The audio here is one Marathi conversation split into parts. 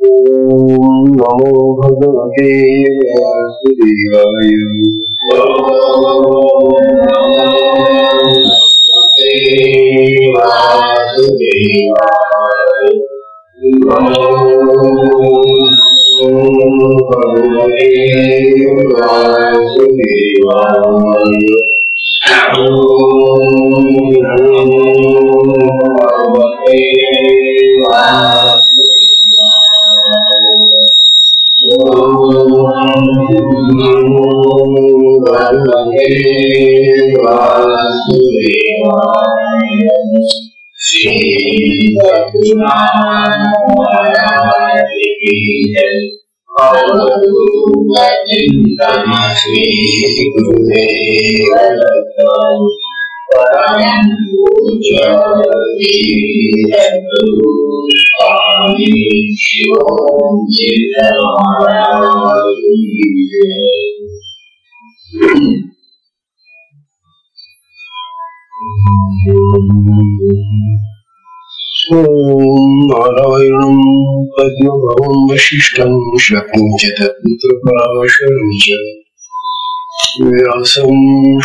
ओम नमो भगवते वासुदेवाय। ओम नमो भगवते वासुदेवाय। ओम भगवते वासुदेवाय। ओम नमो भगवते वासुदेवाय। ओम नमो भगवते वासुदेवाय। श्री सत्यनारायण महाराज की जय। चिंतन श्री गुरुदेव दत्त परम पूज्य स्वामी शिवों महाराज की जय। ओम नारायणं पद्मभवं वसिष्ठं शक्तिं च तत्पुत्रपराशरं च व्यासं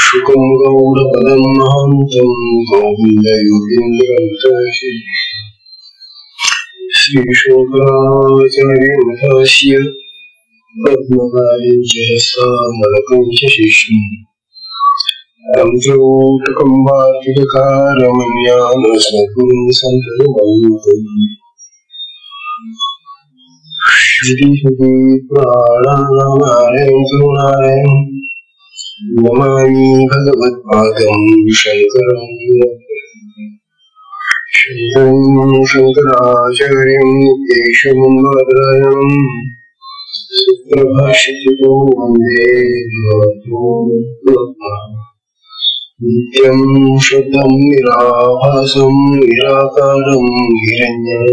शुकं गौडपदं महान्तं गोविन्दयोगीन्द्रं श्रीशोकाचार्यमथास्य पद्मनाभं च हस्तामलकं च शिष्यम् अमृतकं वार्तिककारमन्यानसद्गुरुं सन्ततमनन्तम् श्रीहरि प्राणानामालयं करुणालयं नमामि भगवत्पादं शङ्करं शङ्कराचार्यं केशवं बादरायणं सुप्रभाषितो वन्दे नित्यं शुद्धं निराभासं निराकारं हिरण्यं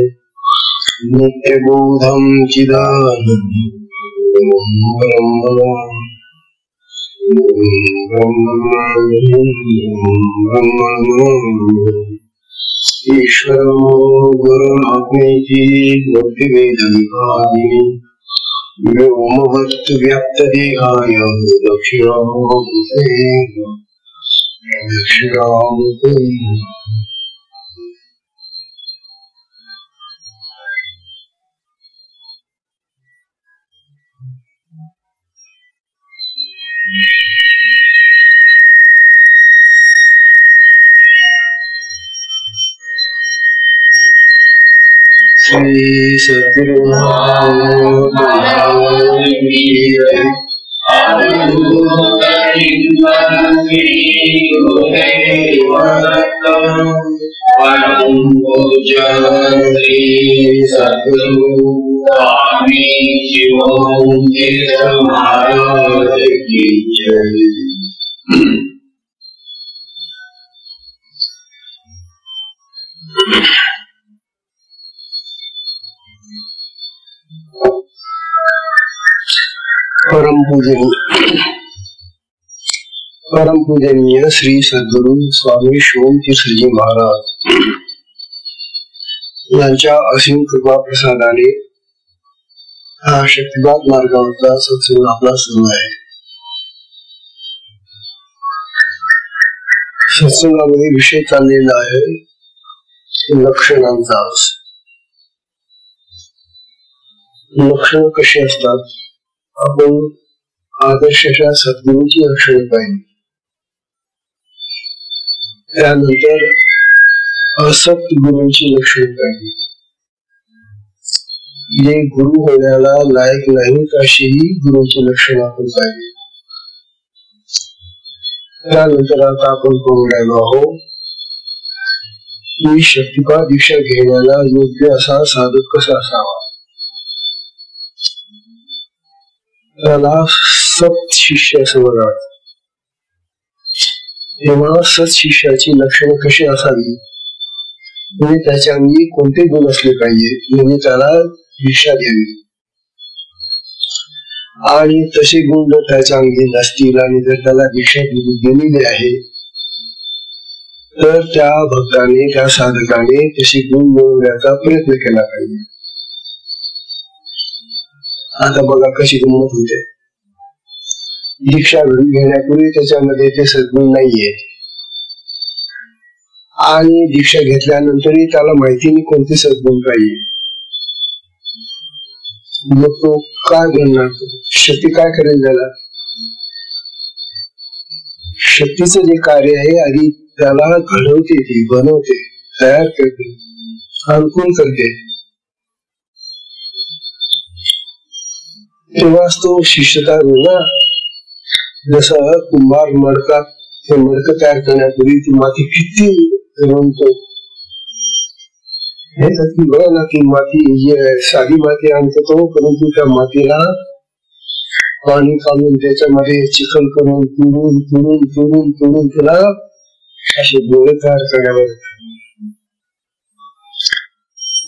नित्यबोधं चिदानन्दं ईश्वरो गुरुरात्मेति भक्तिवेदविभागिनी व्योमवत् व्यक्तदेहाय दक्षिणामूर्ते। श्री सद्गुरु महाराज की जय। परम पूज्य श्री सद्गुरु स्वामी शिवों महाराज की जय। परम पूजनीय श्री सद्गुरु स्वामी शिवों तीर्थजी महाराज यांच्या असीम कृपा प्रसादाने हा शक्तिपात मार्गावरचा सत्संग आपला सुरू आहे। सत्संगामध्ये विषय चाललेला आहे लक्षणांचा। लक्षण कशी असतात? आपण आदर्शच्या सद्गुरूची लक्षणे पाहिली, त्यानंतर असत गुरूंची लक्षणे पाहिली, जे गुरु होण्याला लायक नाहीत अशीही गुरूंची लक्षणे आपण पाहिली। त्यानंतर आता आपण पाहून राहिलो आहोत की शक्तिपात दीक्षा घेण्याला योग्य असा साधक कसा असावा। त्याला सत शिष्य असं म्हणतात। तेव्हा सत शिष्याची लक्षणे कशी असावी, म्हणजे त्याच्या अंगी कोणते गुण असले पाहिजे, म्हणजे त्याला दीक्षा द्यावी। आणि तसे गुण जर त्याच्या अंगी नसतील आणि जर त्याला दीक्षा दिलेली आहे तर त्या भक्ताने त्या साधकाने तसे गुण मिळवण्याचा प्रयत्न केला पाहिजे। आता बघा कशी गंमत होते. दीक्षा घेण्यापूर्वी त्याच्यामध्ये ते सद्गुण नाहीये आणि दीक्षा घेतल्यानंतरही त्याला माहिती नाही कोणते सद्गुण पाहिजे. मग तो काय म्हणणार? शक्ती काय करेल त्याला? शक्तीचं जे कार्य आहे आधी त्याला घडवते, ती बनवते, तयार करते, अनुकूल करते. तेव्हाच तो शिष्यता ना. जसं कुंभार मडकात ते मडकं तयार करण्यापूर्वी ती माती किती रमतो. हे बघा ना, ती माती साधी माती आणतो तो, परंतु त्या मातीला पाणी काढून त्याच्यामध्ये चिखल करून तुडून तुडून तुडून तुडून त्याला असे गोळे तयार करण्यावर.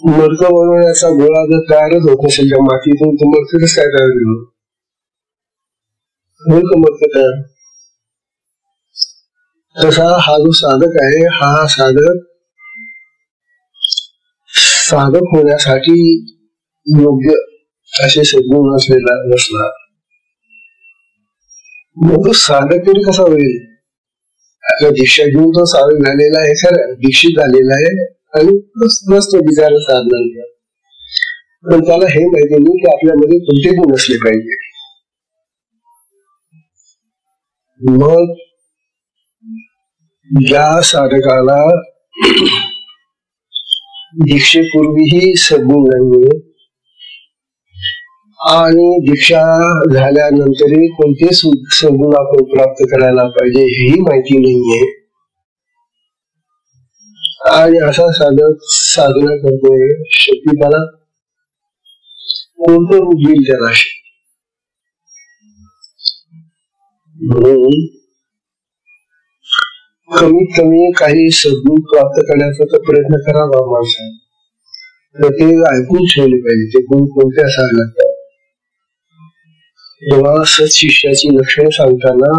मडकं बनवण्याचा गोळा जर तयारच होत नसेल त्या मातीतून, तर मडकं काय तयार केलं? मडकं तयार. तसा हा जो साधक आहे, हा साधक होण्यासाठी योग्य असे सद्गुण असलेला नसला, मग तो साधक तरी कसा होईल? आता दीक्षा घेऊन तो साधक झालेला आहे, खरं दीक्षित झालेला आहे आणि नसतो बिचारा साधना. पण त्याला हे माहिती नाही की आपल्यामध्ये कोणते गुण असले पाहिजे. मग या साधकाला दीक्षेपूर्वीही सद्गुण नाहीये आणि दीक्षा झाल्यानंतरही कोणते सद्गुण आपण प्राप्त करायला पाहिजे हेही माहिती नाहीये. आणि असा साधक साधना करतोय, शक्ती त्याला कोणतं रूप येईल त्याला. म्हणून कमीत कमी काही सद्गुण प्राप्त करण्याचा तर प्रयत्न करावा माणसाने. तर ते ऐकून ठेवले पाहिजे ते गुण कोणते असायला लागतात. तेव्हा सत्शिष्याची लक्षणे सांगताना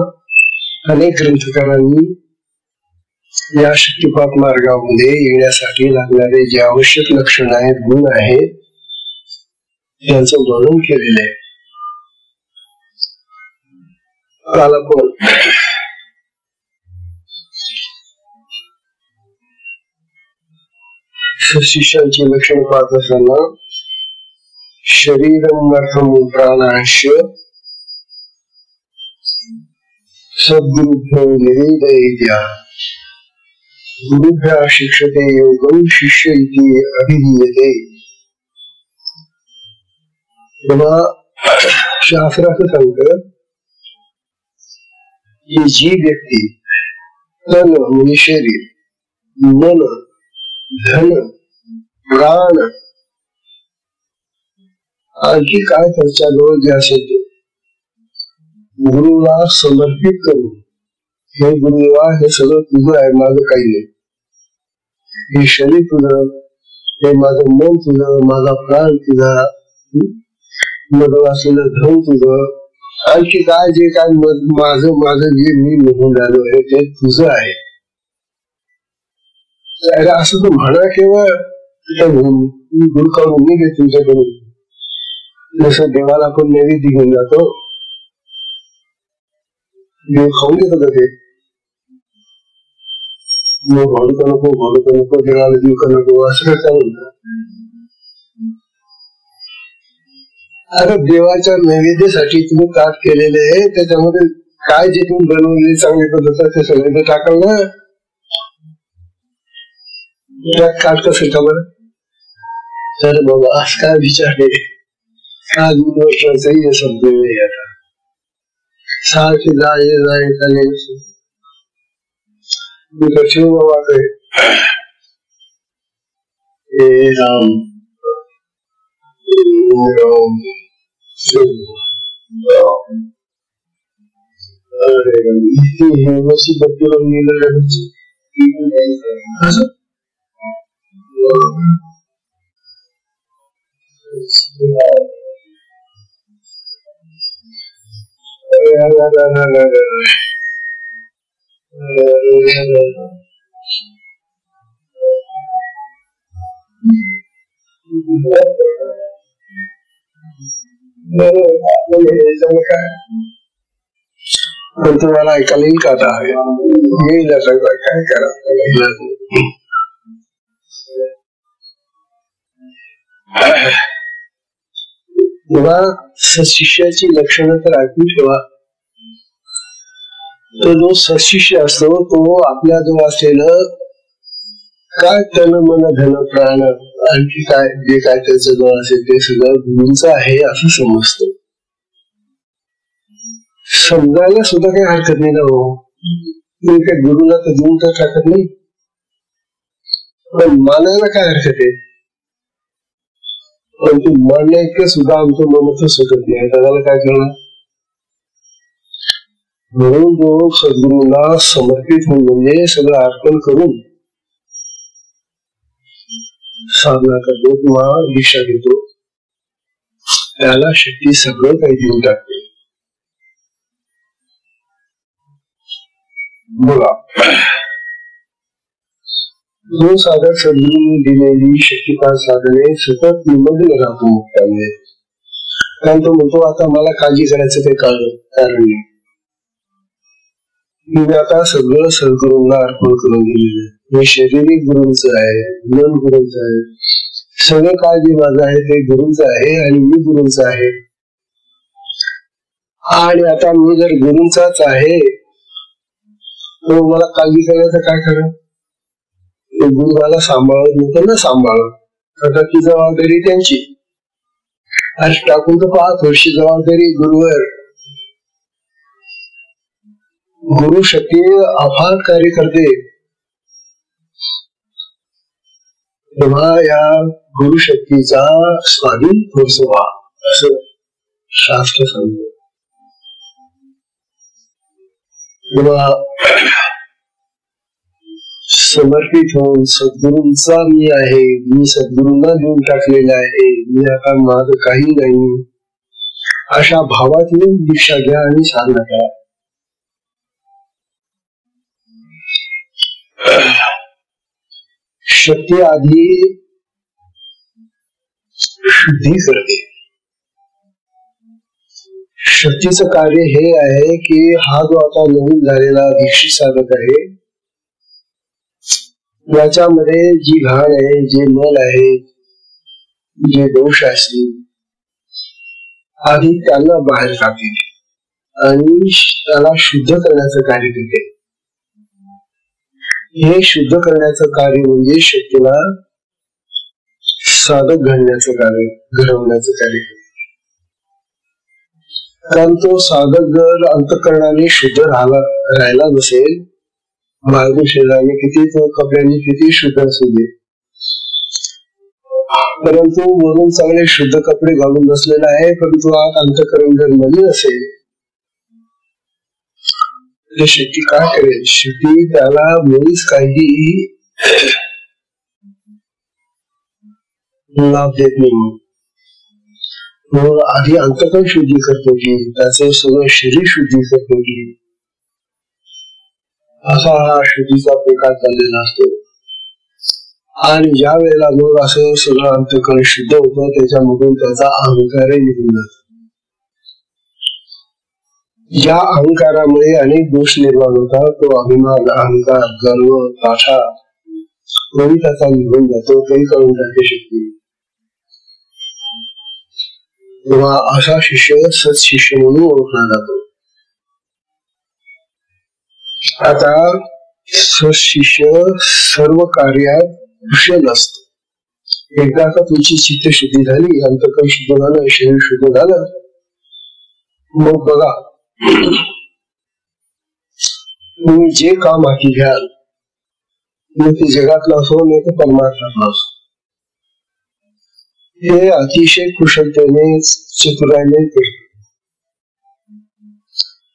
अनेक ग्रंथकारांनी या शक्तिपात मार्गामध्ये येण्यासाठी लागणारे जे आवश्यक लक्षण आहेत, गुण आहेत, त्यांचं वर्णन केलेलं आहे. काल आपण शिष्यांची लक्षण पाहत असताना शरीरम अर्थम प्राणांश सद्गुरुभ्यो निवेदयेत्या गुरुभ्या शिक्षते योगम शिष्य इति अभिधीयते. तेव्हा शास्त्र असं सांगतं की जी व्यक्ती तन म्हणजे शरीर, मन, धन, प्राण आणखी काय त्याच्याजवळ जे असेल ते गुरुला समर्पित करून, हे गुरुदेवा हे सगळं तुझं आहे, माझं काही नाही. हे शरीर तुझं, हे माझं मन तुझं, माझा प्राण तुझा, माझं असलेलं धन तुझं, आणखी काय जे काय माझं जे मी निघून झालो आहे ते तुझं आहे. असं तू म्हणा केव्हा गुरु काढून मी घे तुमच्याकडून. जसं देवाला आपण नैवेद्य घेऊन जातो, देव खाऊन देतो का ते? मग घोडू नको देवाला देऊ का नको असं काय म्हणतात. अरे देवाच्या नैवेद्यासाठी तुम्ही ताट केलेले आहे, त्याच्यामध्ये काय जे तुम्ही बनवलेले चांगले पद्धत ते सगळे टाकाल ना. त्यात काट कसं का बरं? तर बाबा आज काय विचार आहे, आज 2 वर्षाचाही शब्द नाही. आता सारखे जाय ठेव बाबा काय राम हे वशी बत्ती काय पण तुम्हाला ऐकायला येईल का आता? येईल असं काय करा. तेव्हा सशिष्याची लक्षणं तर ऐकून ठेवा. तो जो सशिष्य असतो तो आपल्या जवळ असलेलं काय तन मन धन प्राण आणखी काय जे काय त्याचं जवळ असेल ते सगळं गुरूंचं आहे असं समजतो. समजायला सुद्धा काही हरकत नाही ना हो. मी काय गुरुला तर देऊन तर टाकत नाही, पण मानायला काय हरकत आहे. पण ते मानण्या इतकं सुद्धा आमचं मनच सुटत नाही. त्याला काय करणार. म्हणून जो सद्गुरूंना समर्पित होऊन म्हणजे सगळं अर्पण करून साधना करतो किंवा दीक्षा घेतो त्याला शक्ती सगळं काही देऊन टाकते. बोला. जो साधक सद्गुरूंनी दिलेली शक्तिपात साधने सतत निमग्न राहतो मुक्तामध्ये. कारण तो म्हणतो आता मला काळजी करायचं काही कारण नाही. मी आता सगळं सद्गुरूंना अर्पण करून दिलेलं आहे. हे शरीर गुरूंचं आहे, मन गुरूंचं आहे, सगळं काय जे माझं आहे ते गुरूंचं आहे आणि मी गुरूंचं आहे. आणि आता मी जर गुरूंचाच आहे तर मला काळजी करायचं काय खरं. गुरु मला सांभाळत नव्हतं ना सांभाळत आता ती जबाबदारी त्यांची. आज टाकून तर पहा थोडीशी जबाबदारी गुरुवर. गुरु शक्ती अफाट कार्य करते. तेव्हा या गुरु शक्तीचा स्वाधीन थोडस व्हा असं शास्त्र सांगतो. तेव्हा समर्पित होऊन सद्गुरूंचा मी आहे, मी सद्गुरूंना देऊन टाकलेला आहे, मी आता माझं काही नाही अशा भावातून दीक्षा घ्या आणि साधना करा. शक्ती आधी शुद्धी करते. शक्तीचं कार्य हे आहे की हा जो आता नवीन झालेला दीक्षित साधक आहे याच्यामध्ये जी घाण आहे, जे मल आहे, जे दोष असतील आधी त्यांना बाहेर काढते आणि त्याला शुद्ध करण्याचं कार्य करते. हे शुद्ध करण्याचं कार्य म्हणजे शक्तीला साधक घडण्याचं कार्य, घडवण्याचं कार्य. कारण तो साधक जर अंतःकरणाने शुद्ध राहिला नसेल, बाहेरून शरीराने किती कपड्यांनी किती शुद्ध असू दे, परंतु वरून चांगले शुद्ध कपडे घालून बसलेला आहे परंतु आत अंतःकरण जर मलिन असेल शक्ती काय करेल. शक्ती त्याला मुळीच काही लाभ देत नाही. म्हणून आधी अंतःकरण शुद्धी करतो की त्याचं सगळं शरीर शुद्धी करतो की असा हा शुद्धीचा प्रकार चाललेला असतो. आणि ज्या वेळेला मग असं सगळं अंतःकरण शुद्ध होतं त्याच्यामधून त्याचा अहंकारही निघून जातो. या अहंकारामुळे अनेक दोष निर्माण होतात. तो अभिमान, अहंकार, गर्व, ताठा तोही त्याचा निघून जातो, तोही कळून जाते शक्ती. तेव्हा असा शिष्य सत्शिष्य म्हणून ओळखला जातो. आता सत्शिष्य सर्व कार्यात कुशल असतो. एकदा का तुमची चित्त शुद्धी झाली, अंतःकरण शुद्ध झालं, शरीर शुद्ध झालं, मग बघा तुम्ही जे काम हाती घ्याल मग ते जगातलं असो नाही तर परमार्थातलं असो हे अतिशय कुशलतेने चतुराईने करतो.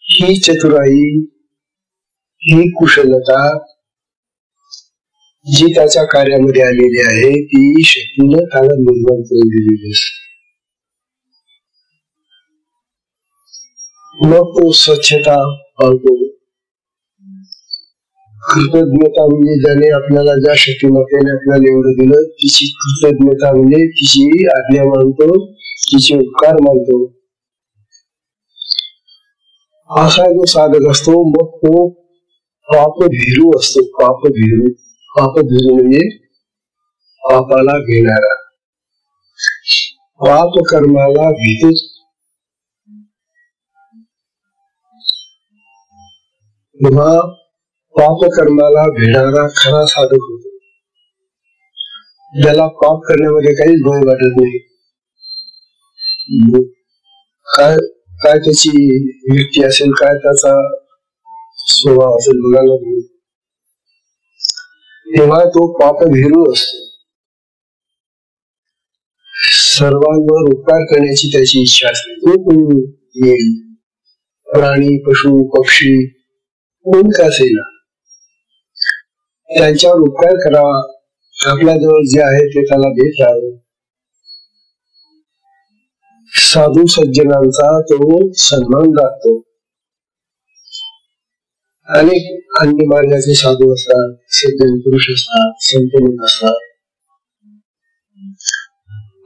ही चतुराई, ही कुशलता जी त्याच्या कार्यामध्ये आलेली आहे ती शक्तीने त्याला निर्माण करून दिलेली असते. मग तो स्वच्छता पाळतो, कृतज्ञता म्हणजे ज्याने आपल्याला, ज्या शक्तिमत्तेने आपल्याला एवढं दिलं, तिची कृतज्ञता म्हणजे तिची आज्ञा मानतो, तिचे उपकार मानतो. असा जो साधक असतो मग तो पापभीरू असतो. पापभीरू म्हणजे पापाला घेणारा, पाप कर्माला भीतो. तेव्हा पाप कर्माला भिणारा खरा साधक होतो. ज्याला पाप करण्यामध्ये काहीच भय वाटत नाही. काय काय त्याची वृत्ती असेल, काय त्याचा स्वभाव असेल बघायला नाही. तेव्हा तो पापभीरू असतो. सर्वांवर उपकार करण्याची त्याची इच्छा असते. तो कोणी येईल, प्राणी, पशु, पक्षी, कोण का असेल, त्यांच्यावर उपकार करावा. आपल्या जवळ जे आहे ते त्याला देत राहावे. साधू सज्जनांचा तो सन्मान राखतो. अनेक अन्य मार्गाचे साधू असतात, सज्जन पुरुष असतात, संत लोक असतात.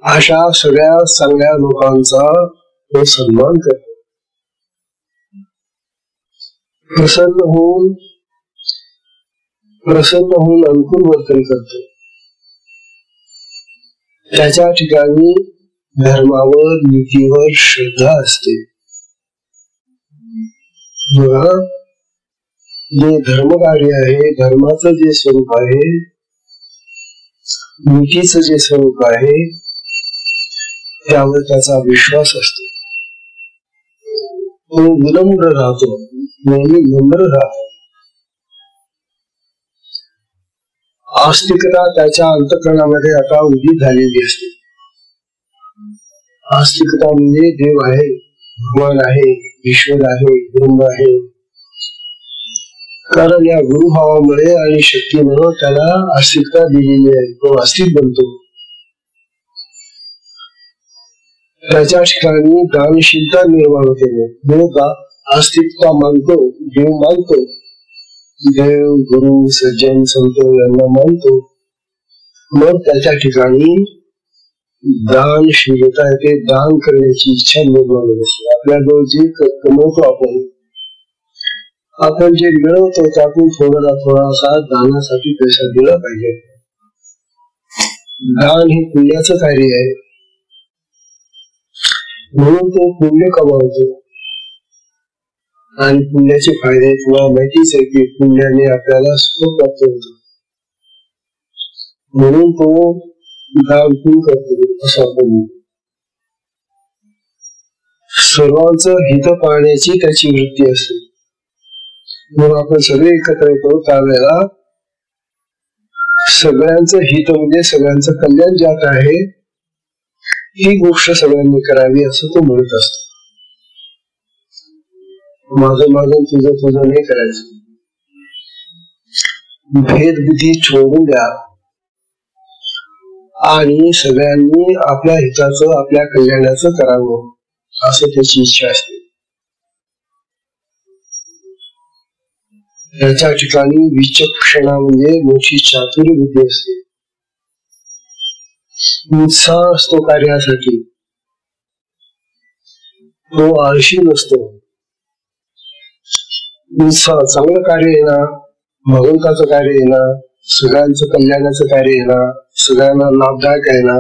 अशा सगळ्या चांगल्या लोकांचा तो सन्मान करतो. प्रसन्न होऊन अनुकूल वर्तन करतो. त्याच्या ठिकाणी धर्मावर, नीतीवर श्रद्धा असते. बघा, जे धर्मकार्य आहे, धर्माचं जे स्वरूप आहे, नीतीचं जे स्वरूप आहे, त्यावर त्याचा विश्वास असतो. तो विनम्र राहतो, नेहमी नम्र राहतो. आस्तिकता त्याच्या अंतःकरणामध्ये आता उभी झालेली असते. आस्तिकता म्हणजे देव आहे, भगवान आहे, ईश्वर आहे, ब्रह्म आहे. कारण या गुरुभावामुळे आणि शक्तीमुळे त्याला आस्तिकता दिलेली आहे. तो आस्तिक बनतो. त्याच्या ठिकाणी दानशीलता निर्माण होते. देव आस्तिकता मानतो, देव मानतो, देव, गुरु, सज्जन, संत यांना मानतो. मग त्याच्या ठिकाणी दानशीलता येते. दान करण्याची इच्छा निर्माण होते. आपल्याजवळ जे कमवतो आपण जे मिळवतो त्यातून थोडासा दानासाठी पैसा दिला पाहिजे. दान हे पुण्याचं कार्य आहे, म्हणून तो पुण्य कमावतो. आणि पुण्याचे फायदे तुम्हाला माहितीच आहे की पुण्याने आपल्याला सुख प्राप्त होतो. म्हणून तो दान करतो. असं आपण सर्वांचं हित पाहण्याची त्याची वृत्ती असते. म्हणून आपण सगळे एकत्र येतो त्यावेळेला सगळ्यांचं हित म्हणजे सगळ्यांचं कल्याण ज्यात आहे ही गोष्ट सगळ्यांनी करावी असं तो म्हणत असतो. माझं तुझं नाही करायचं. भेदबुद्धी सोडून द्या आणि सगळ्यांनी आपल्या हिताचं, आपल्या कल्याणाचं करावं असं त्याची इच्छा असते. त्याच्या ठिकाणी विचक्षणा म्हणजे मोठी चातुर्य बुद्धी असते. उत्साह असतो कार्यासाठी. तो आळशी नसतो. उत्साह, चांगलं कार्य आहे ना, भगवंताचं कार्य आहे ना, सगळ्यांचं कल्याणाचं कार्य आहे ना, सगळ्यांना लाभदायक आहे ना,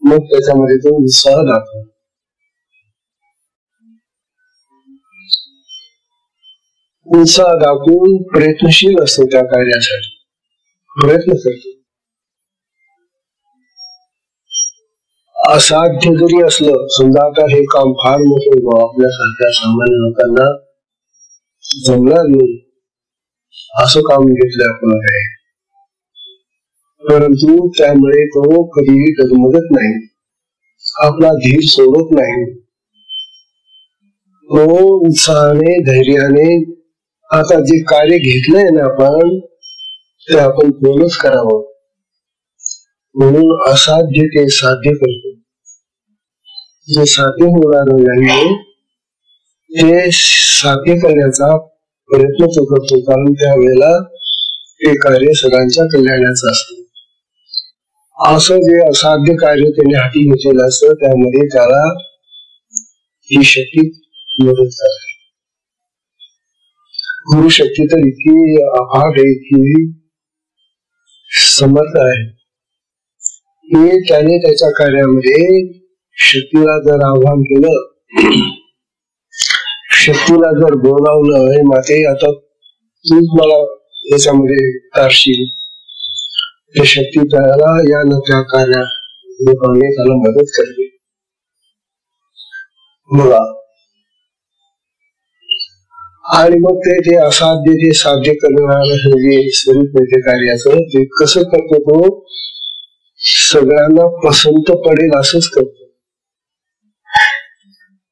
मग त्याच्यामध्ये तो उत्साह दाखवतो. उत्साह दाखवून प्रयत्नशील असतो त्या कार्यासाठी, प्रयत्न करतो. असाध्य जरी असलं, समजा आता हे काम फार मोठं आपल्यासारख्या सामान्य लोकांना जमणार नाही असं काम घेतलं आपण आहे, परंतु त्यामुळे तो कधीही डगमगत नाही, आपला धीर सोडत नाही. तो उत्साहाने, धैर्याने आता जे कार्य घेतलंय ना आपण ते आपण पूर्णच करावं म्हणून असाध्य ते साध्य करतो. जे साध्य होणार नाही ते साध्य करण्याचा प्रयत्न तो करतो. कारण त्यावेळेला ते कार्य सगळ्यांच्या कल्याणाचं असतं. असं जे असाध्य कार्य त्याने हाती घेतलेलं असतं त्यामध्ये त्याला ही शक्ती मदत करते. गुरु शक्ती तर इतकी अफाट आहे, इतकी समर्थ आहे की त्याने त्याच्या कार्यामध्ये शक्तीला जर आव्हान केलं, शक्तीला जर बोलावलं, हे माते आता तूच मला याच्यामध्ये तारशील, त्या शक्ती त्याला या न त्या कार्याने त्याला मदत करते. बघा, आणि मग ते असाध्य ते साध्य करणारं हे स्वरूप आहे ते कार्याचं, ते कसं करतो तो सगळ्यांना पसंत पडेल असंच करतो.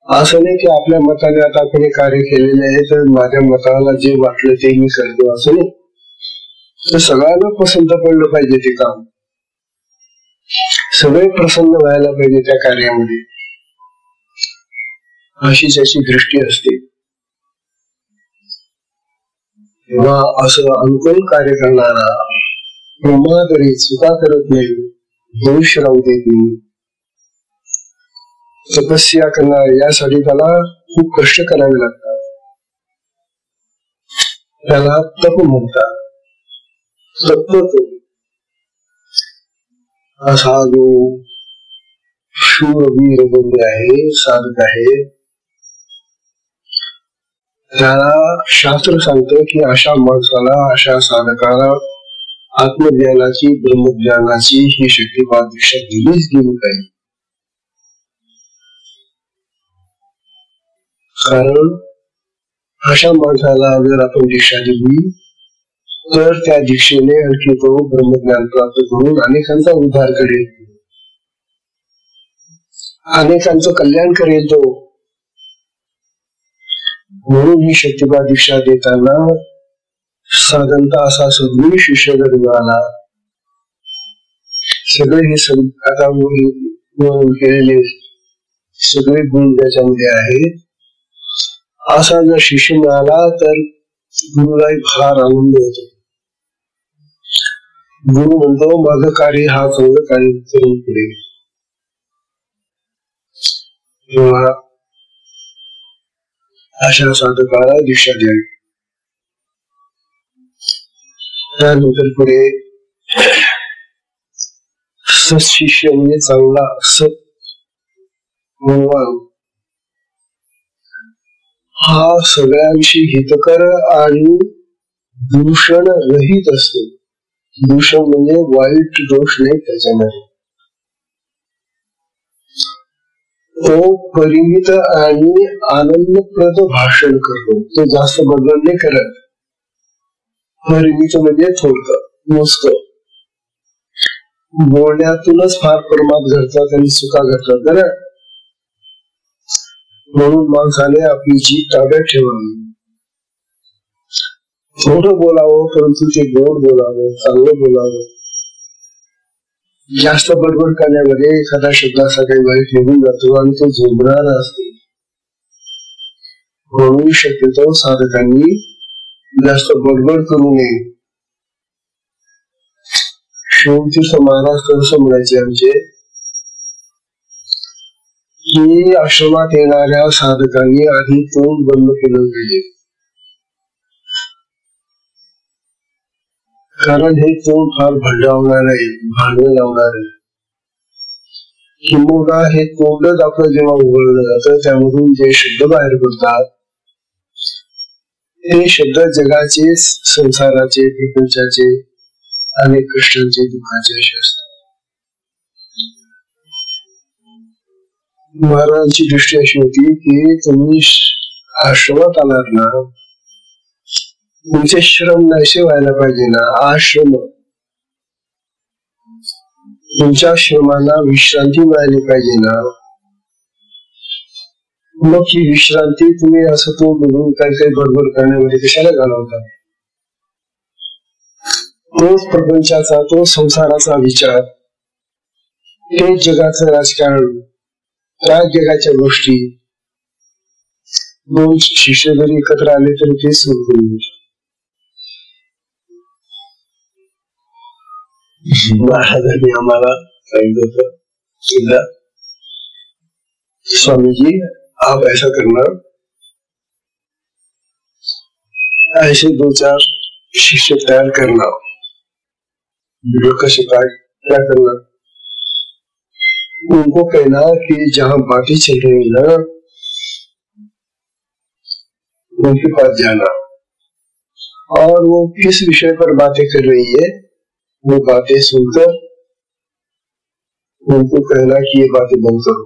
असं नाही की आपल्या मताने आता आपण कार्य केलेले आहे तर माझ्या मताला जे वाटलं ते मी करतो, असं नाही. तर सगळ्यांना पसंत पडलं पाहिजे ते काम, सगळे प्रसन्न व्हायला पाहिजे त्या कार्यामध्ये, अशी त्याची दृष्टी असते. तेव्हा असं अनुकूल कार्य करणारा प्रमादरी चुका करत नाही, दोष राहू देत नाही, तपस्या करणार, यासाठी त्याला खूप कष्ट करावे लागतात, त्याला तप म्हणतात. तत्व असा जो शूरवीर बंदी आहे, साधक आहे, त्याला शास्त्र सांगतं की अशा माणसाला, अशा साधकाला आत्मज्ञानाची, ब्रह्मज्ञानाची ही शक्तिपात दीक्षा दिलीच गेली पाहिजे. कारण अशा माणसाला जर आपण दीक्षा दिली तर त्या दीक्षेने आणखी तो ब्रह्मज्ञान प्राप्त करून अनेकांचा उद्धार करेल, अनेकांचं कल्याण करेल तो. म्हणून ही शक्तिपात दीक्षा देताना साधनता असा सद्गुण शिष्य जर मिळाला, सगळे हे आता केलेले सगळे गुण त्याच्यामध्ये आहेत, असा जर शिष्य मिळाला तर गुरुला फार आनंद होतो. गुरु म्हणतो माझं कार्य हा चांगलं कार्य करून पुढे. तेव्हा अशा साधकाला दीक्षा द्यावी. त्यानंतर पुढे सत्शिष्य म्हणजे चांगला सत गुणवान, हा सगळ्यांशी हितकर आणि दूषण रहित असतो. दूषण म्हणजे वाईट दोष नाही त्याच्यामध्ये. तो परिमित आणि आनंदप्रद भाषण करतो, तो जास्त बदल नाही करत. परिमित म्हणजे थोडकं, नुसतं बोलण्यातूनच फार प्रमाद घडतात आणि चुका घडतात बरं. म्हणून माणसाने आपली जीभ ताब्यात ठेवावी. थोडं बोलावं परंतु ते गोड बोलावं, चांगलं बोलावं. जास्त बडबड करण्यामध्ये एखादा शब्द असा काही वाईट निघून जातो आणि तो झोंबणारा असतो. म्हणून शक्यतो साधकांनी जास्त बडबड करू नये. शिवतीर्थ महाराज कसं म्हणायचे आमचे की आश्रमात येणाऱ्या साधकांनी आधी तोंड बंद केलं पाहिजे, कारण हे तोंड फार भंडावणार आहे, भांडण लावणार आहे. किंवा हे तोंडच आपलं जेव्हा उघडलं जातं त्यामधून जे शब्द बाहेर पडतात ते शब्द जगाचे, संसाराचे, प्रपंचाचे, अनेक कष्टांचे, दुःखाचे असे असतात. महाराजांची दृष्टी अशी होती की तुम्ही आश्रमात आलात ना, तुमचे श्रम नाहीसे व्हायला पाहिजे ना. आश्रम, तुमच्या श्रमांना विश्रांती मिळाली पाहिजे ना. मग ही विश्रांती तुम्ही असं तो बघून काही काही बडबड करण्यामध्ये कशाला घालवता. तोच प्रपंचाचा, तो संसाराचा विचार, ते जगाचं राजकारण, त्या जगाच्या गोष्टी, दोन शिष्य जरी एकत्र आले तरी ते सुरू करून महाराजांनी आम्हाला सांगितलं होतं सुद्धा, स्वामीजी आप ऐसा करना, ऐसे 2-4 शिष्य तैयार करना। कैसे क्या करना? उनको कहना कि जहाँ बातें चल रही ना उनके पास जाना, और वो किस विषय पर बातें कर रही है वो बातें सुनकर उनको कहना कि ये बातें बंद करो,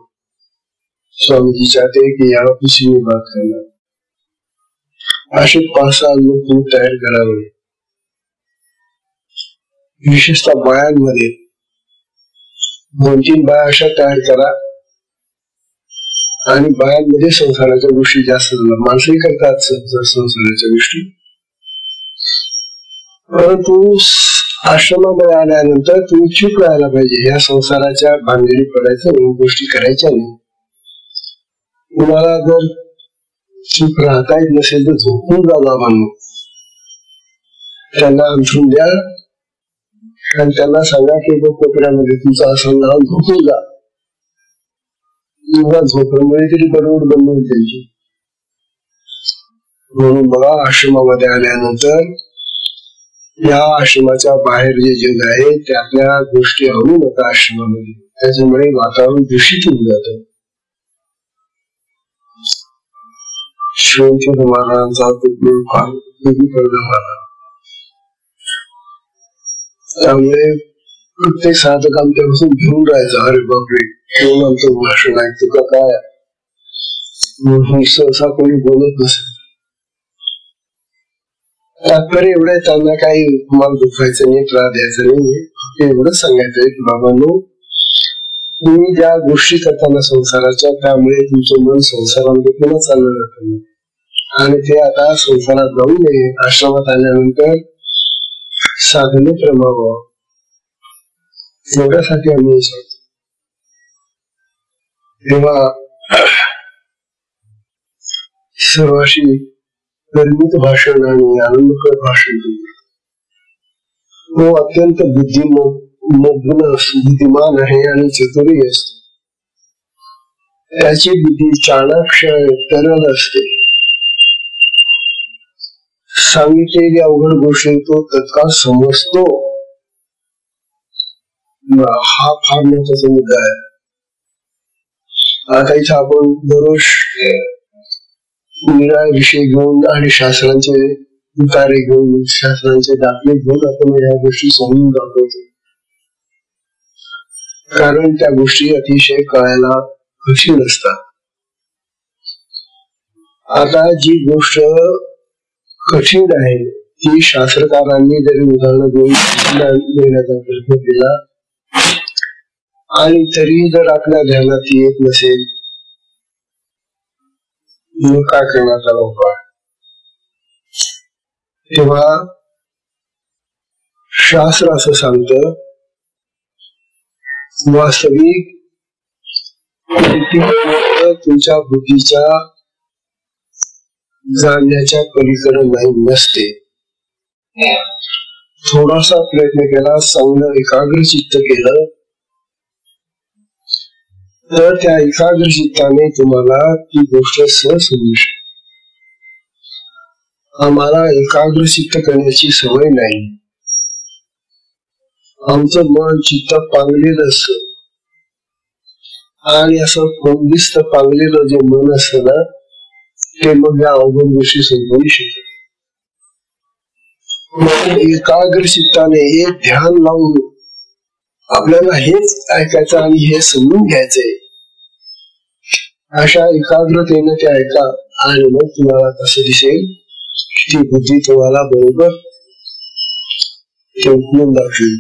स्वामी जी चाहते हैं कि यहाँ किसी में बात करना। असे 5-6 लोग तुम्ही तयार करावे, विशेषतः बायांमध्ये 2-3 बाया अशा तयार करा, आणि बायांमध्ये संसाराच्या गोष्टी जास्त झाल्या, माणसंही करतात संसाराच्या गोष्टी, परंतु आश्रमामध्ये आल्यानंतर तुम्ही चूक राहायला पाहिजे, या संसाराच्या भानगडी पडायचं नाही, गोष्टी करायच्या नाही। तुम्हाला जर चूक राहता येत नसेल तर झोपून जा बाबांनो, त्यांना अंथरून द्या आणि त्यांना सांगा की कोपऱ्यामध्ये तुमचं असं नाव झोपून जा, किंवा झोपल्यामुळे तरी बरोबर बंद होईल त्यांची। म्हणून बघा, आश्रमामध्ये आल्यानंतर या आश्रमाच्या बाहेर जे जग आहे त्यातल्या गोष्टी आणू नका आश्रमामध्ये, त्याच्यामुळे वातावरण दूषित होऊन जातं। शिवंत महाराजांचा उपयोग फार उपयोगी पडला मला, त्यामुळे प्रत्येक साधक आमच्यापासून घेऊन राहायचं, अरे बापरे कोण आमचं भाषण ऐकतो का काय, सहसा कोणी बोलत नसेल। तात्पर्य एवढं त्यांना काही तुम्हाला दुखायचं नाही, त्रास द्यायचा नाही, एवढंच सांगायचंय की बाबांनो, तुम्ही ज्या गोष्टी करताना संसाराच्या, त्यामुळे तुमचं मन संसारामध्ये पुन्हा चाललं जातं, आणि ते आता संसारात जाऊ नये, आश्रमात आल्यानंतर साधनेत रमावं, एवढ्यासाठी आम्ही सांगतो। तेव्हा सर्वाशी निर्मित भाषण आणि आनंदकर भाषण, तो अत्यंत बुद्धिमान आहे आणि चतुरही असतो, त्याची बुद्धी चाणाक्ष तरल असते, सांगितलेली अवघड गोष्ट तो तत्काळ समजतो, हा फार महत्वाचा मुद्दा आहे। आता इथे आपण दररोज निराळे विषय घेऊन आणि शास्त्रांचे उतारे घेऊन, शास्त्रांचे दाखले घेऊन आपण या गोष्टी समजून दाखवतो, कारण त्या गोष्टी अतिशय कळायला कठीण असतात। आता जी गोष्ट कठीण आहे ती शास्त्रकारांनी जरी उदाहरण देण्याचा प्रयत्न केला आणि तरी जर आपल्या ध्यानात येत नसेल मग काय करण्यात आला उपाय? तेव्हा शास्त्र असं सांगतं, वास्तविक तुमच्या बुद्धीच्या जाणण्याच्या पलीकडे नाही नसते। थोडासा प्रयत्न केला, चांगलं एकाग्र चित्त केलं तर त्या एकाग्र चित्ताने तुम्हाला ती गोष्ट सहज समजू शकते। आम्हाला एकाग्र चित्त करण्याची सवय नाही, आमचं मन चित्त पांगलेलं असतं, आणि असं कोंडिस्त पांगलेलं जे मन असतं ना ते मग या अवघड गोष्टी समजू शकते। एकाग्र चित्ताने एक ध्यान लावून आपल्याला हेच ऐकायचं आणि हे समजून घ्यायचंय, अशा एकाग्रतेने ते ऐका आणि मग तुम्हाला कसं दिसेल ती बुद्धी तुम्हाला बरोबर उकलून दाखवेल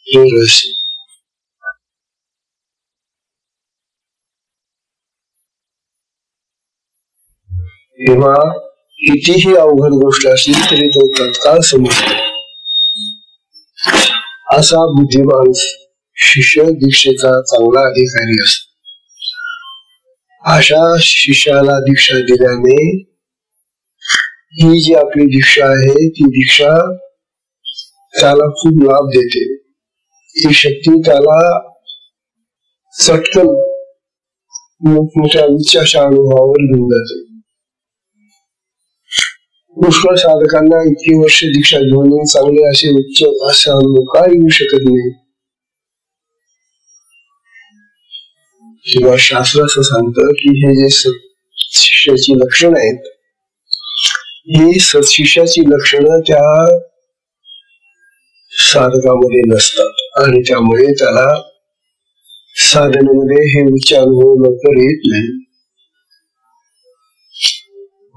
हे रहस्य। तेव्हा कितीही अवघड गोष्ट असली तरी तो तत्काळ समजतो, असा बुद्धिमान शिष्य दीक्षेचा चांगला अधिकारी असतो। अशा शिष्याला दीक्षा दिल्याने ही जी आपली दीक्षा आहे ती दीक्षा त्याला खूप लाभ देते। ती शक्ती त्याला चटकन मोठमोठ्या उच्चाच्या अनुभवावर घेऊन जाते. पुष्कळ साधकांना इतकी वर्ष दीक्षा घेऊन चांगले असे उच्च असा अनुभव का येऊ शकत नाही? किंवा शास्त्र असं सांगतं की हे जे शिष्याची लक्षण आहेत, ही सत्शिष्याची लक्षणं त्या साधकामध्ये नसतात आणि त्यामुळे त्याला साधनेमध्ये हे उच्च अनुभव लवकर येत नाही.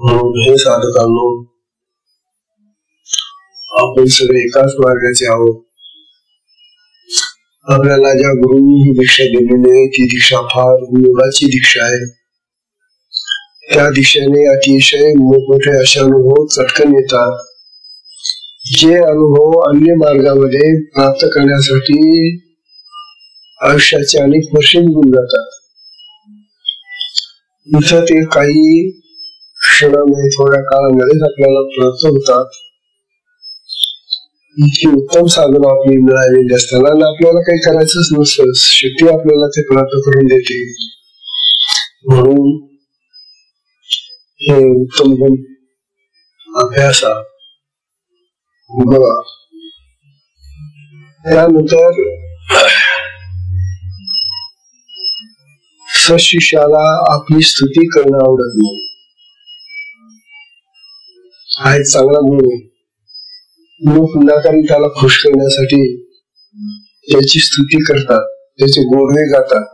म्हणून हे साधकांनो, आपण सगळे एकाच मार्गाचे आहोत. आपल्याला ज्या गुरुंनी ही दीक्षा दिलेली आहे ती दीक्षा फार मोलाची दीक्षा आहे. त्या दीक्षेने अतिशय मोठमोठे असे अनुभव चटकन येतात, जे अनुभव अन्य मार्गामध्ये प्राप्त करण्यासाठी आयुष्याचे अनेक वर्षे निघून जातात. इथं ते काही क्षणामध्ये थोड्या काळामध्येच आपल्याला प्राप्त होतात. इतकी उत्तम साधना आपली मिळालेली असताना आपल्याला काही करायचंच नसतं, शक्ती आपल्याला ते प्राप्त करून देते. म्हणून हे उत्तम गुण अभ्यासा. बघा, त्यानंतर सशिष्याला आपली स्तुती करणं आवडत नाही. हा एक चांगला गुण आहे. लोक विनाकारण त्याला खुश करण्यासाठी त्याची स्तुती करतात, त्याचे गोडवे गातात.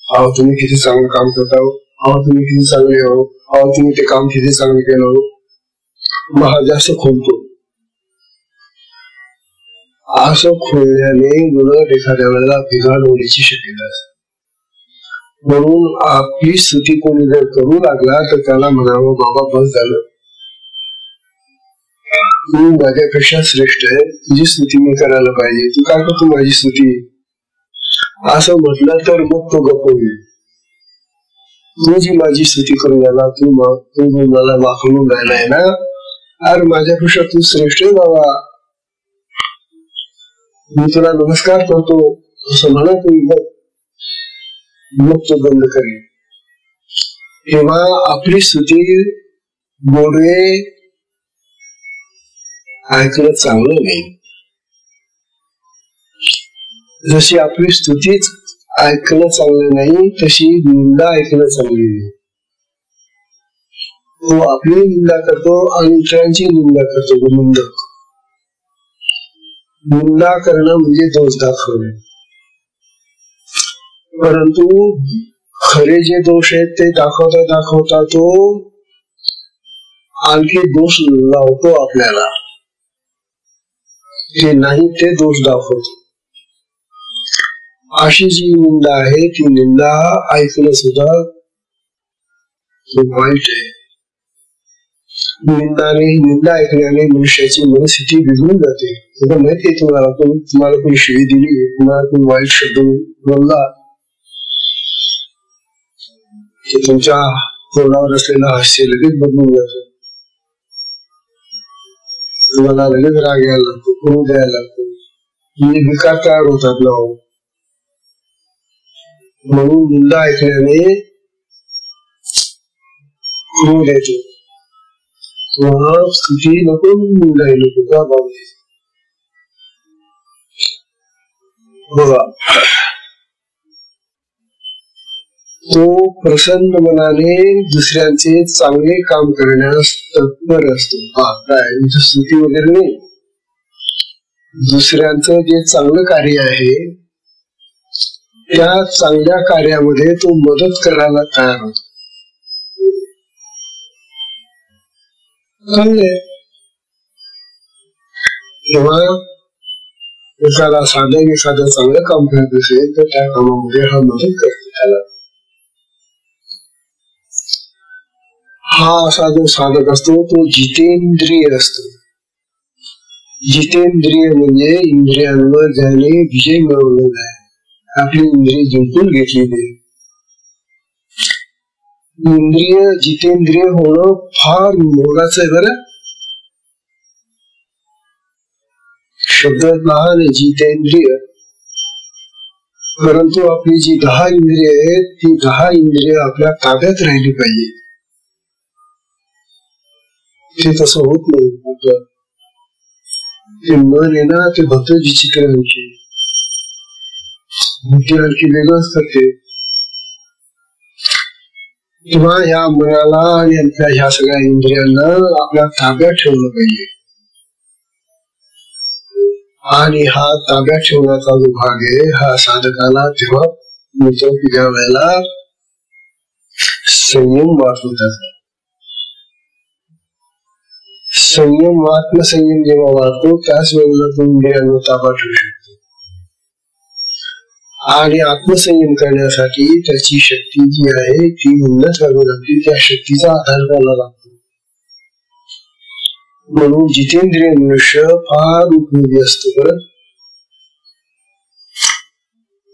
अहो तुम्ही किती चांगलं काम करता, अहो तुम्ही किती चांगले हो, अहो तुम्ही ते काम किती चांगलं केलं हो. महा जास्त खोलतो. असं खोलण्याने उलट एखाद्या वेळेला बिघाड होण्याची शक्यता असते. म्हणून आपली स्तुती कोणी जर करू लागला तर त्याला म्हणावं, बाबा बस झालं, तू माझ्यापेक्षा श्रेष्ठ आहे, तुझी स्तुती मी करायला पाहिजे, तू काय करतो माझी स्तुती, असं म्हटलं तर मग तो गप्प होईल. तू जी माझी स्तुती करून राहिला, तू मला वाकवून राहिलाय ना, अरे माझ्यापेक्षा तू श्रेष्ठ आहे बाबा, मी तुला नमस्कार करतो असं म्हणा तुम्ही, मग तो बंद करेल. तेव्हा आपली स्तुती गोडवे ऐकणं चांगलं नाही. जशी आपली स्तुतीच ऐकणं चांगलं नाही, तशी निंदा ऐकणं चांगली नाही. तो आपली निंदा करतो आणि इतरांची निंदा करतो. निंदक, निंदा करणं म्हणजे दोष दाखवणे. परंतु खरे जे दोष आहेत ते दाखवता दाखवता तो आणखी दोष लावतो आपल्याला. जे नाही ते दोष दाखवतो. अशी जी निंदा आहे ती निंदा ऐकणं सुद्धा वाईट आहे. निंदा ऐकण्याने मनुष्याची मनस्थिती बिघडून जाते. माहितीये तुम्हाला कोणी शिवी दिली, तुम्हाला कोणी वाईट शब्द बोलला, तुमच्या तोंडावर असलेलं हास्य लगेच बदलून जातं. तुम्हाला लगेच राग यायला लागतो, क्रोध द्यायला लागतो, म्हणजे विकार तयार होतात ना. म्हणून निंदा ऐकण्याने क्रोध येतो. स्तुती नको, निंदा नको का बाबा. बघा, तो प्रसन्न मनाने दुसऱ्यांचे चांगले काम करण्यास तत्पर असतो. काय स्तुती वगैरे नाही, दुसऱ्यांचं जे चांगलं कार्य आहे त्या चांगल्या कार्यामध्ये तो मदत करायला तयार होतो. चांगले तेव्हा एखादा साधक एखादं चांगलं काम करत असेल तर त्या कामामध्ये हा मदत करतो त्याला. हा असा जो साधक असतो तो जितेंद्रिय असतो. जितेंद्रिय म्हणजे इंद्रियांवर ज्याने विजय मिळवलेला आहे, आपली इंद्रिय जिंकून घेतलेली. इंद्रिय जितेंद्रिय होणं फार मोलाचं आहे बरं. शब्द लहान आहे जितेंद्रिय, परंतु आपली जी 10 इंद्रिय आहेत ती 10 इंद्रिय आपल्या ताब्यात राहिली पाहिजे. ते तसं होत नाही आपलं. ते मन आहे ना ते भक्त विचित्र आणखी बुद्धी आणखी वेगळंच करते. किंवा या मनाला आणि आपल्या ह्या सगळ्या इंद्रियांना आपल्या ताब्यात ठेवलं पाहिजे. आणि हा ताब्यात ठेवण्याचा जो भाग आहे हा साधकाला तेव्हा मिळतो की ज्या वेळेला संयम वाढतो. त्याचा संयम आत्मसंयम जेव्हा वाढतो त्याच वेळेला तो इंद्रियांवर ताबा ठेवू शकतो. आणि आत्मसंयम करण्यासाठी त्याची शक्ती जी आहे ती उन्नत व्हावी लागते. त्या शक्तीचा आधार घ्यायला लागतो. म्हणून जितेंद्रिय मनुष्य फार उपयोगी असतो. बरं,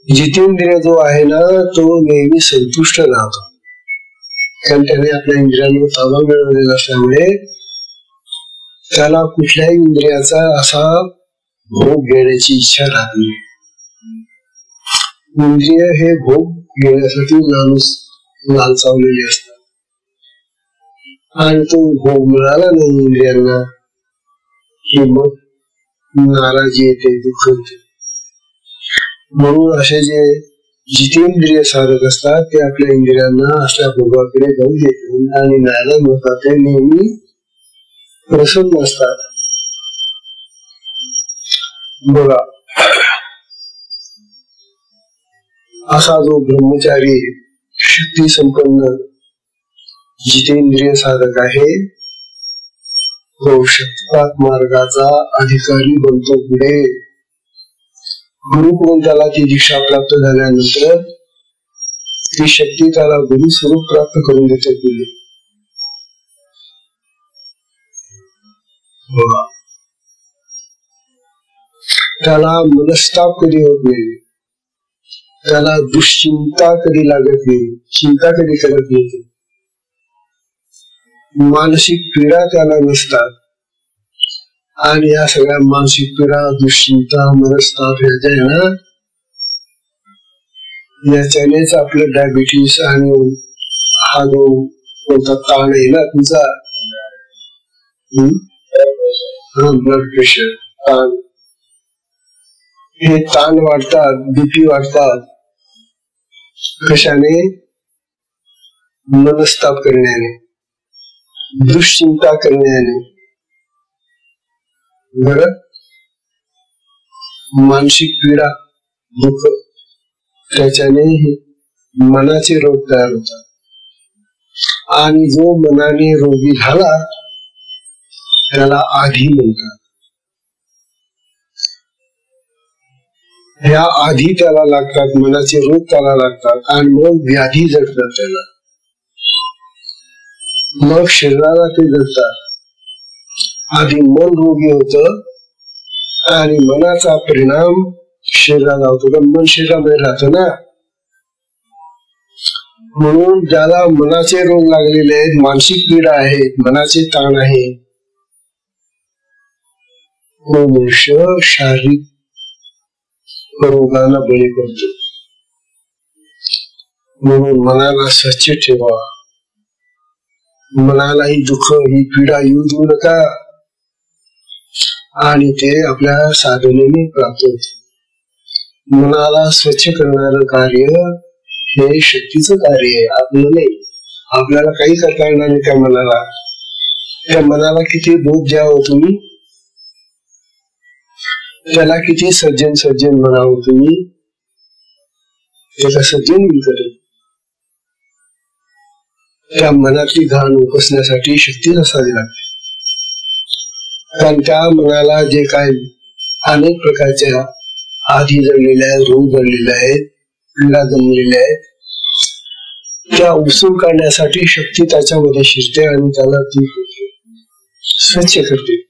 जितेंद्रिय जो आहे ना तो नेहमी संतुष्ट राहतो. कारण त्याने आपल्या इंद्रियांवर ताबा मिळवलेला असल्यामुळे त्याला कुठल्याही इंद्रियाचा असा भोग घेण्याची इच्छा राहत नाही. इंद्रिय हे भोग घेण्यासाठी लालचावलेले असतात. आणि तो भोग मिळाला नाही इंद्रियांना की मग नाराजी येते, दुःख येते. म्हणून असे जे जितेंद्रिय साधक असतात ते आपल्या इंद्रियांना अशा भोगाकडे जाऊ देतात आणि नाराज होतात. ते नेहमी प्रसन्न असतात. बघा, असा जो ब्रह्मचारी शक्ती संपन्न जितेंद्रिय साधक आहे तो शक्तिपात मार्गाचा अधिकारी बनतो. पुढे गुरुकडून त्याला ती दीक्षा प्राप्त झाल्यानंतर ती शक्ती त्याला गुरु स्वरूप प्राप्त करून देते. पुढे त्याला मनस्ताप कधी होत नाही. त्याला दुश्चिंता कधी लागत नाही. चिंता कधी करत नाही. मानसिक पीडा त्याला नसतात. आणि या सगळ्या मानसिक पीडा, दुश्चिंता, मनस्ताप ह्याच्या आहे ना याच्यानेच आपलं डायबिटीस आणि हा जो कोणता ताण आहे ना तुमचा ब्लड प्रेशर, ताण, हे ताण वाढतात, बीपी वाढतात. कशाने? मनस्ताप करण्याने, दुश्चिंता करण्याने. बरं, मानसिक पीडा, दुःख, त्याच्याने मनाचे रोग तयार होतात. आणि जो मनाने रोगी झाला त्याला आधी म्हणतात. ह्या आधी त्याला लागतात, मनाचे रोग त्याला लागतात आणि मग व्याधी जडतात त्याला. मग शरीराला ते जडतात. आधी मन रोगी होत आणि मनाचा परिणाम शरीराला होतो. पण मन शरीरामध्ये राहतं ना. म्हणून ज्याला मनाचे रोग लागलेले आहेत, मानसिक पीडा आहेत, मनाचे ताण आहे, तो मनुष्य शारीरिक रोगाला बळी पडतो. म्हणून मनाला स्वच्छ ठेवा. मनाला ही दुःख, ही पीडा येऊ देऊ नका. आणि ते आपल्या साधनेने प्राप्त होते. मनाला स्वच्छ करणारं कार्य हे शक्तीचं कार्य आहे, आपलं नाही. आपल्याला काही करता येणार नाही त्या मनाला. त्या मनाला किती बोध द्यावं तुम्ही, त्याला किती सज्जन सज्जन म्हणावं तुम्ही, त्याला सज्जन करेल. त्या मनातली घाण उपसण्यासाठी शक्ती नसावी लागते. कारण त्या मनाला जे काय अनेक प्रकारच्या आधी जडलेल्या आहेत, रोग जडलेले आहेत, पीडा जमलेल्या आहेत, त्या उचलून काढण्यासाठी शक्ती त्याच्यामध्ये शिरते आणि त्याला ती स्वच्छ करते.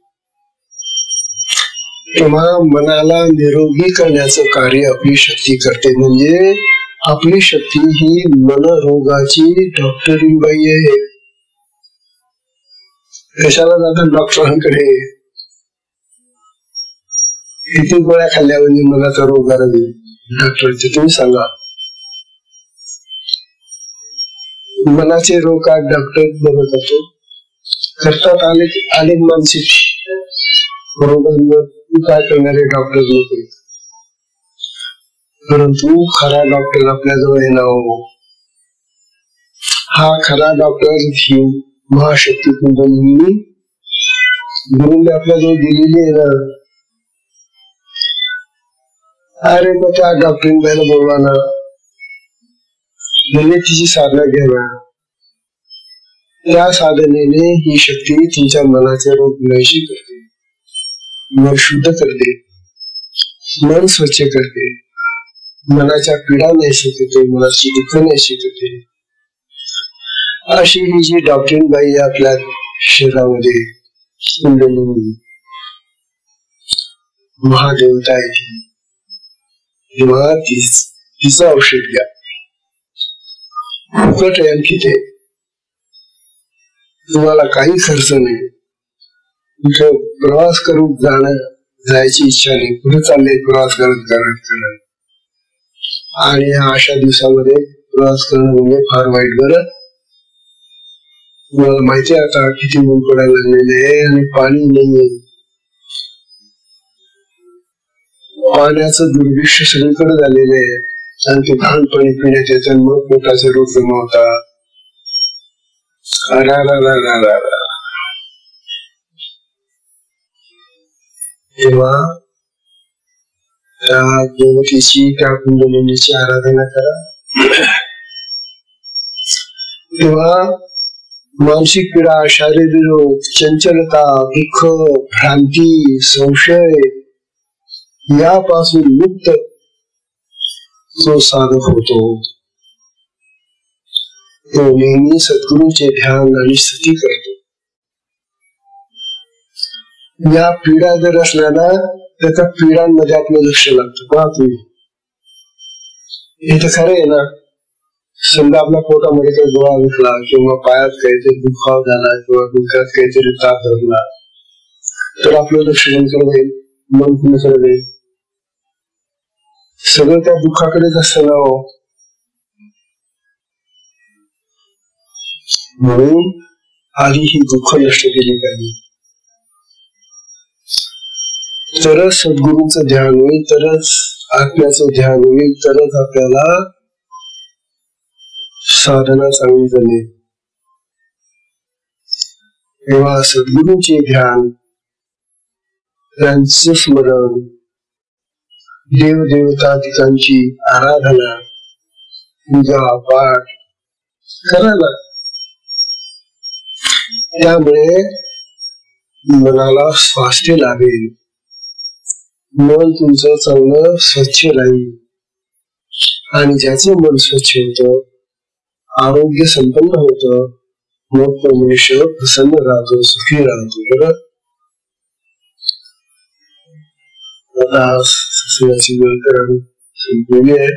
तेव्हा मनाला निरोगी करण्याचं कार्य आपली शक्ती करते. म्हणजे आपली शक्ती ही मनरोगाची डॉक्टरीन बाई आहे. कशाला जातात डॉक्टरांकडे? किती गोळ्या खाल्ल्यावर मनाचा रोग घालवला. डॉक्टरचे तुम्ही सांगा. मनाचे रोग का डॉक्टर बघत होतो करतात. अनेक मानसिक रोगांवर उपाय करणारे डॉक्टर लोक आहेत, परंतु खरा डॉक्टर आपल्याजवळ आहे ना हो. हा खरा डॉक्टर ही महाशक्ती कुंडलिनी गुरुने आपल्याजवळ दिलेली आहे ना. अरे मग त्या डॉक्टरीन बाईला बोलवा ना, म्हणजे तिची साधना घ्या ना. त्या साधनेने ही शक्ती तुमच्या मनाचे रोग नाहीशी करते, मन शुद्ध करते, मन स्वच्छ करते, मनाच्या पीडा नाहीशी करते, मनाची दुःख नाहीशी करते. अशी ही जी डॉक्टरीन बाई आपल्या शरीरामध्ये कुंडलिनी महादेवता आहे, तेव्हा तिचं औषध घ्या. फुकट आहे आणखी ते, तुम्हाला काही खर्च नाही. कुठे प्रवास करून जायची इच्छा नाही, कुठे चालले प्रवास करत आणि अशा दिवसामध्ये प्रवास करणं म्हणजे फार वाईट. बरं तुम्हाला माहिती आहे आता किती ऊन पडायला लागलेले आहे आणि पाणी नाहीये. पाण्याचं दुर्भिक्ष सगळीकडे झालेलं आहे आणि ते घाण पाणी पिण्यात येतं, मग पोटाचे रोग जमा होतात. तेव्हा त्या देवतेची त्या कुंडलिनीची आराधना करा. तेव्हा मानसिक पीडा, शारीरिक रोग, चंचलता, दुःख, भ्रांती, संशय यापासून मुक्त जो साधक होतो तो नेहमी सद्गुरूंचे ध्यान आणि स्तुती करतो. या पीडा जर असल्या ना तर त्या पीडांमध्ये आपलं लक्ष लागतं. पहा तुम्ही, हे तर खरं आहे ना. समजा आपल्या पोटामध्ये काही गोळा घुसला किंवा पायात काहीतरी दुखाव झाला किंवा डोक्यात काहीतरी ताप धरला तर आपलं लक्ष कोणीकडे जाईल, मन कोणीकडे जाईल? सगळं त्या दुःखाकडेच असतं ना हो. म्हणून आधी ही दुःख नष्ट केली पाहिजे, तरच सद्गुरूंचं ध्यान होईल, तरच आत्म्याचं ध्यान होईल, तरच आपल्याला साधना चांगली जमेल. तेव्हा सद्गुरूंचे ध्यान, त्यांचं स्मरण, देवदेवतांची आराधना, पूजा पाठ करा ना. त्यामुळे मनाला स्वास्थ्य लाभेल, मन तुमचं चांगलं स्वच्छ राहील आणि ज्याचं मन स्वच्छ होतं, आरोग्य संपन्न होतं, मग तो मनुष्य प्रसन्न राहतो, सुखी राहतो. बरं आता सणाची वेळ तर संपलेली आहे,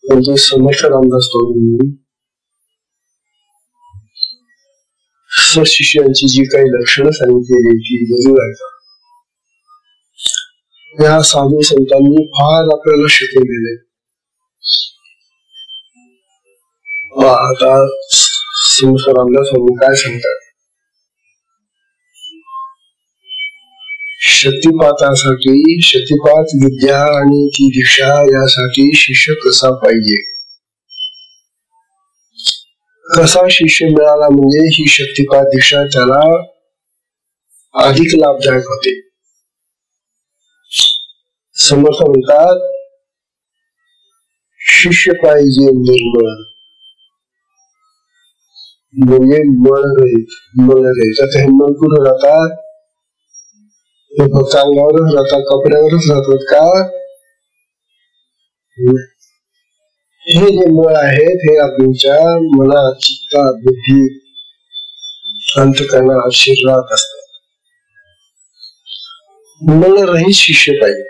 परंतु समर्थ रामदास स्वामींनी स्वशिष्यांची जी काही लक्षणं सांगितलेली ती जरूर ऐका. या साधू संतांनी फार आपल्याला शिकवलेले. आता समर्थ रामदास स्वामी काय सांगतात? शक्तिपातासाठी शक्तिपात विद्या आणि ती दीक्षा यासाठी शिष्य कसा पाहिजे, कसा शिष्य मिळाला म्हणजे ही शक्तिपात दीक्षा त्याला अधिक लाभदायक होते. समर्थ म्हणतात शिष्य पाहिजे निर्मळ, म्हणजे मळरहित. आता हे मन कुठं राहतात? हे फक्त अंगावरच राहतात, कपड्यावरच राहतात का? हे जे मळ आहेत हे आपल्या मनात, चित्तात, बुद्धी, अंतःकरणात, शरीरात असतात. मळरहित शिष्य पाहिजे.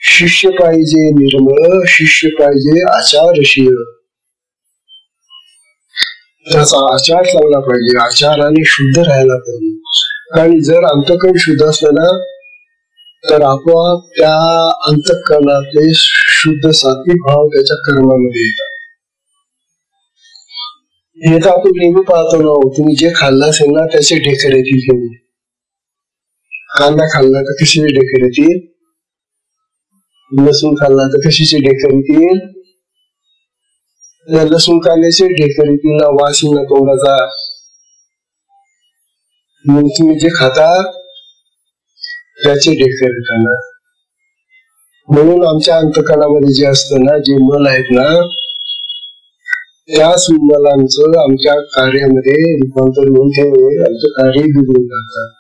शिष्य पाहिजे निर्मळ, शिष्य पाहिजे आचारशील. त्याचा आचार चांगला पाहिजे, आचाराने शुद्ध राहायला पाहिजे. आणि जर अंतःकरण शुद्ध असलं ना तर आपोआप त्या अंतःकरणातले शुद्ध सात्विक भाव त्याच्या कर्मामध्ये येतात. हे तर आपण नेहमी पाहतो ना, तुम्ही जे खाल्लं असेल ना त्याचे ढेकर येतील. तुम्ही कांदा खाल्ला तर कशाचे ढेकर येतील, लसूण खाल्ला तर कशाचे ढेकर येतील, लसूण कांद्याचे ढेकर येतील ना, वास येईल ना तोंडाचा. मग तुम्ही जे खाता त्याचे ढेकर येतात. म्हणून आमच्या अंतःकरणामध्ये जे असतं ना, जे मल आहेत ना, त्याच मलांचं आमच्या कार्यामध्ये रूपांतर होऊन ते आमचं कार्य बिघडून जातात,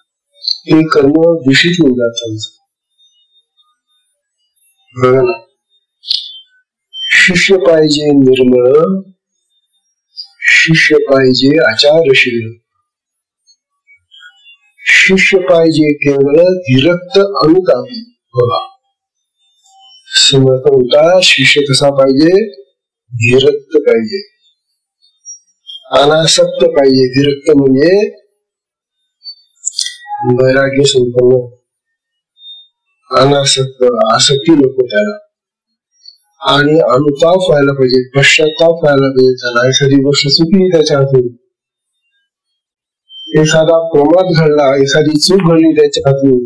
ते कर्म दूषित होऊन जातात. बघा ना, शिष्य पाहिजे निर्मळ, शिष्य पाहिजे आचारशील, शिष्य पाहिजे केवळ विरक्त अनुतापी. बघा समर्थ होता, शिष्य कसा पाहिजे, विरक्त पाहिजे, अनासक्त पाहिजे. विरक्त म्हणजे वैराग्य संपन्न, अनासक्त, आसक्ती नको त्याला. आणि अनुताप व्हायला पाहिजे, पश्चाताप व्हायला पाहिजे त्याला. एखादी गोष्ट चुकली त्याच्या हातून, एखादा प्रमाद घडला, एखादी चूक घडली त्याच्या हातून,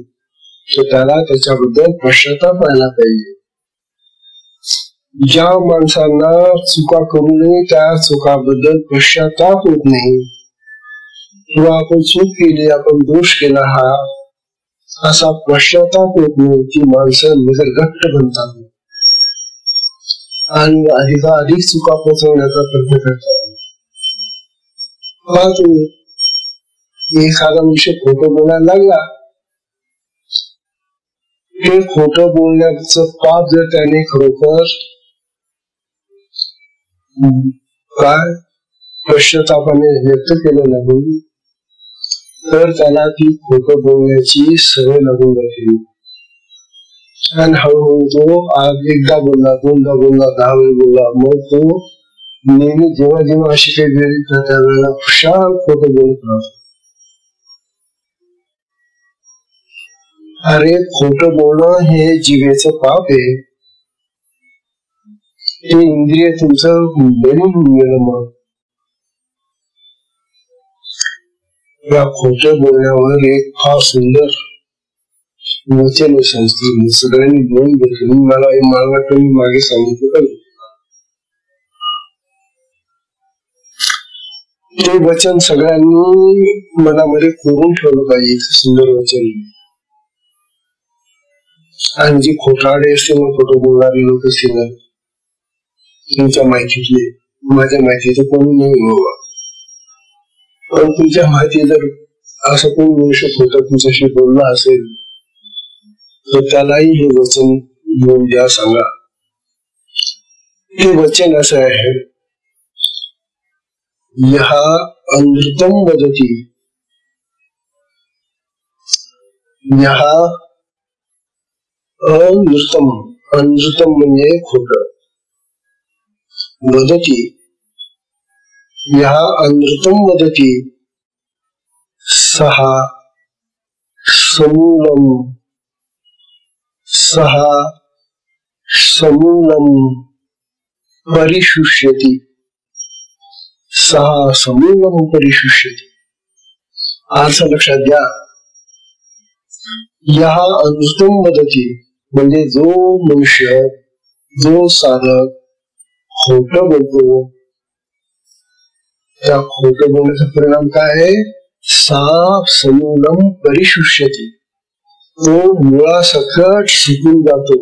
तर त्याला त्याच्याबद्दल पश्चाताप व्हायला पाहिजे. ज्या माणसांना चुका करूनही त्या चुकाबद्दल पश्चाताप होत नाही, किंवा आपण चूक केली, आपण दोष केला हा असा पश्चाताप होत नाही, ती माणसं निसर्गट्ट बनतात आणि अधिकाधिक चुका पोचवण्याचा प्रयत्न करतात. पहा तुम्ही, एखादा मनुष्य खोटं बोलायला लागला, ते खोटं बोलण्याचं पाप जर त्याने खरोखर काय पश्चातापाने व्यक्त केलं नाही, तर त्याला ती खोटं बोलण्याची सवय लागून जाते. आणि हळूहळू तो आज एकदा बोलला, दोनदा बोलला, 10 वेळ बोलला, मग तो नेहमी जेव्हा जेव्हा अशी काही वेळ येतात त्यावेळेला खुशाल खोटं बोलत राहतो. अरे खोटं बोलणं हे जीवेचं पाप आहे, ते इंद्रिय तुमचं बळून गेलं. मग या खोटं बोलण्यावर एक फार सुंदर वचन संस्कृती सगळ्यांनी बोलून घेतलं. मला वाटतं मी मागे सांगितलं, ते वचन सगळ्यांनी मनामध्ये कोरून ठेवलं पाहिजे. सुंदर वचन. आणि जे खोटारडे असतील, खोटं बोलणारे लोक असतील ना, तुमच्या माहितीतले, माझ्या माहितीचं कोणी नाही बाबा, पण तुमच्या माहिती जर असं कोणी मनुष्य खोटं तुमच्याशी बोलला असेल, तर त्यालाही हे वचन घेऊन द्या, सांगा. हे वचन असं आहे, यहा अनृतम वदति, यहा अनृतम, अनृतम म्हणजे खोटं, वदति, यहा अनृतम वदति, सहा समूलम, सहा समूलम परिशुष्यति, सहा समूलम परिशुष्यति. अर्थ लक्षात द्या. यहा अनृतम वदति म्हणजे जो मनुष्य, जो साधक खोटं बोलतो, त्या खोटं बोलण्याचा परिणाम काय आहे, सा समूलम परिशुष्यति, तो मुळासकट सुकून जातो.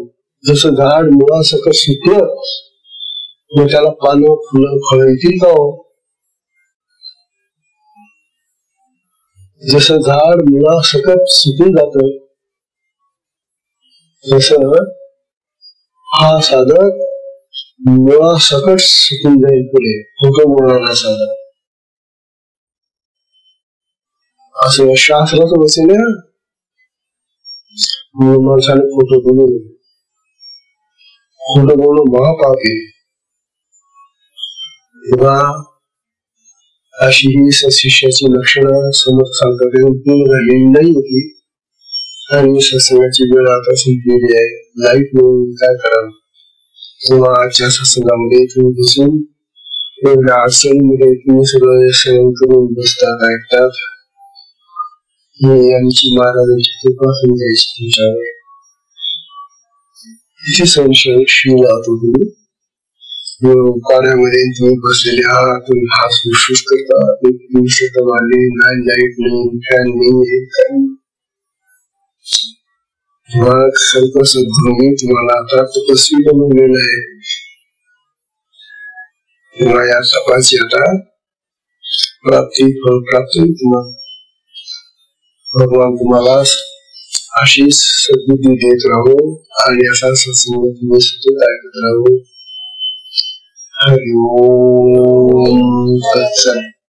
जसं झाड मुळासकट सुकलं मग त्याला पानं, फुलं, फळं येतील का हो? जसं झाड मुळासकट सुकून जात, तसं हा साधक मुळासकट सुकून जाईल पुढे, खोटं बोलणारा साधक. असं शास्त्राचं वचन आहे. माणसाने खोटं बोलू नये. खोटं बोलणं महापाप आहे. तेव्हा अशी ही सशिष्याची लक्षणं समोर सांगतात, पूर्ण झालेली नाही होती. आणि सत्संगाची वेळ आता संपलेली आहे. लाईट म्हणून काय करावं किंवा आजच्या सत्संगामध्ये तुम्ही बसून एवढ्या अडचणीमध्ये तुम्ही सगळं सहन करून बसतात ऐकतात. ही आमची महाराजांची कृपा समजायची तुमच्यावर. किती संशयशील आहात तुम्ही. पाण्यामध्ये तुम्ही बसलेले आहात, तुम्ही हात फुसफुस करतात, मारले नाही, लाईट नाही, फॅन नाही, मग सर्व सद्गुरूंनी तुम्हाला आता तपस्वी बनवलेलं आहे. तेव्हा या तपाची आता प्राप्ती फळ प्राप्त होईल तुम्हाला. भगवान तुम्हाला अशीच सद्बुद्धी देत राहू आणि असा सत्संग तुम्ही सतत ऐकत राहू. हरि ओम तत्सत.